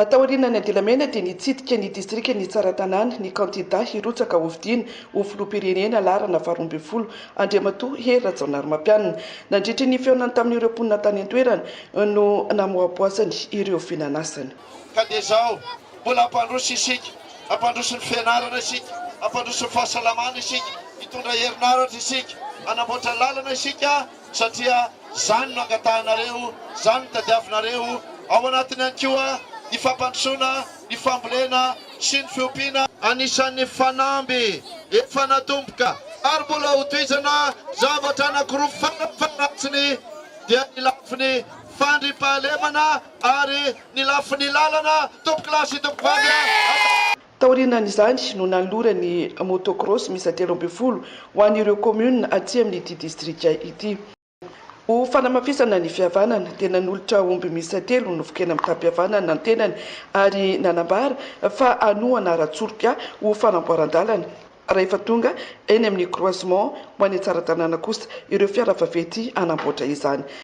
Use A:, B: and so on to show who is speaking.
A: Taoriana ny Andilamena dia nitsidika ny distrika ny Tsaratanàna ny kandida hirotsaka hovidiana ho filoham-pirenena laharana 12 Andriamatoa Hery Rajaonarimampianina. Nandritra ny feonany tamin'ireo mponina tany an-toerana no namoaboasany ireo fiananasana.
B: Ka dia izao mbola ampandroso isika, ampandroso ny fianarana isika, ampandroso ny fahasalamana isika, hitondra herinaratra isika, anamboatra lalana isika, satria izany no angatahanareo, izany no tadiavinareo ao anatiny ihany koa ny fampandrosoana, ny fambolena sy ny fiompiana anisan'ny fanamby efa natomboka ary mbola hotohizana zavatra anankiroa fanatsiny dia ny lafiny fandrimpahalemana ary ny lafiny lalana tompo-kilasy tompovavy.
A: Taorianan'izany no nanolora ny motocross misy 13 ho an'ireo commune aty amin'ity distrika ity. Ho fanamafisana ny fihavanana dia nanolotra omby misy 3 novokena amin'ny tampihavanana ny tenany ary nanambara fa hanohana ratsoroka ho fanamboaran-dalana rehefa tonga eny amin'ny croisement ho any Tsaratanàna kosa ireo fiara vaventy hanamboatra izany.